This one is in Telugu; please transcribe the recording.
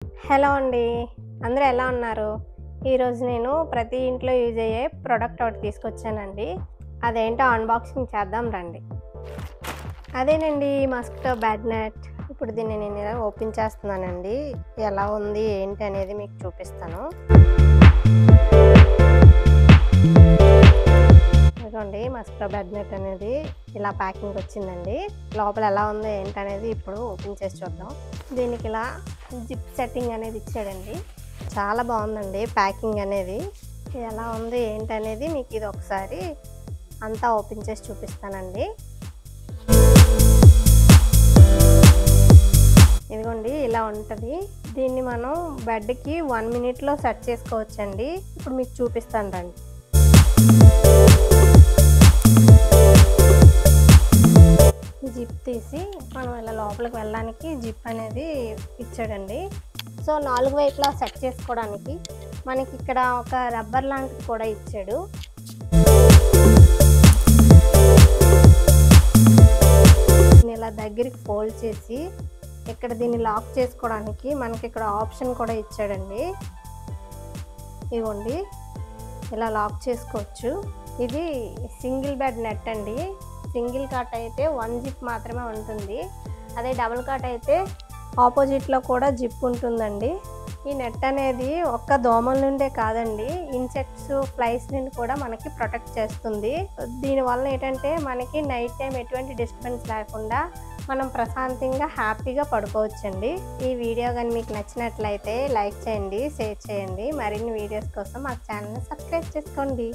హలో అండి. అందరూ ఎలా ఉన్నారు? ఈరోజు నేను ప్రతి ఇంట్లో యూజ్ అయ్యే ప్రొడక్ట్ ఒకటి తీసుకొచ్చానండి. అదేంటో అన్బాక్సింగ్ చేద్దాం రండి. అదేనండి మస్కిటో బ్యాట్ నెట్. ఇప్పుడు దీన్ని నేను ఇలా ఓపెన్ చేస్తున్నానండి. ఎలా ఉంది ఏంటి అనేది మీకు చూపిస్తాను. ఇదిగోండి మస్కిటో బ్యాట్ నెట్ అనేది ఇలా ప్యాకింగ్ వచ్చిందండి. లోపల ఎలా ఉందో ఏంటనేది ఇప్పుడు ఓపెన్ చేసి చూద్దాం. దీనికి ఇలా జిప్ సెట్టింగ్ అనేది ఇచ్చాడండి. చాలా బాగుందండి ప్యాకింగ్ అనేది. ఎలా ఉంది ఏంటనేది మీకు ఇది ఒకసారి అంతా ఓపెన్ చేసి చూపిస్తానండి. ఇదిగోండి ఇలా ఉంటుంది. దీన్ని మనం బెడ్కి 1 మినిట్లో సెట్ చేసుకోవచ్చండి. ఇప్పుడు మీకు చూపిస్తాను రండి. జిప్ తీసి మనం ఇలా లోపలికి వెళ్ళడానికి జిప్ అనేది ఇచ్చాడండి. సో 4 వైపులా సెట్ చేసుకోవడానికి మనకి ఇక్కడ ఒక రబ్బర్ లాంటిది కూడా ఇచ్చాడు. ఇలా దగ్గరికి ఫోల్డ్ చేసి ఇక్కడ దీన్ని లాక్ చేసుకోవడానికి మనకి ఇక్కడ ఆప్షన్ కూడా ఇచ్చాడండి. ఇవ్వండి ఇలా లాక్ చేసుకోవచ్చు. ఇది సింగిల్ బెడ్ నెట్ అండి. సింగిల్ కాట్ అయితే 1 జిప్ మాత్రమే ఉంటుంది. అదే డబుల్ కాట్ అయితే ఆపోజిట్లో కూడా జిప్ ఉంటుందండి. ఈ నెట్ అనేది ఒక్క దోమల నుండే కాదండి, ఇన్సెక్ట్స్ ఫ్లైస్ నుండి కూడా మనకి ప్రొటెక్ట్ చేస్తుంది. దీనివల్ల ఏంటంటే మనకి నైట్ టైం ఎటువంటి డిస్టర్బెన్స్ లేకుండా మనం ప్రశాంతంగా హ్యాపీగా పడుకోవచ్చండి. ఈ వీడియో కానీ మీకు నచ్చినట్లయితే లైక్ చేయండి, షేర్ చేయండి. మరిన్ని వీడియోస్ కోసం మా ఛానల్ని సబ్స్క్రైబ్ చేసుకోండి.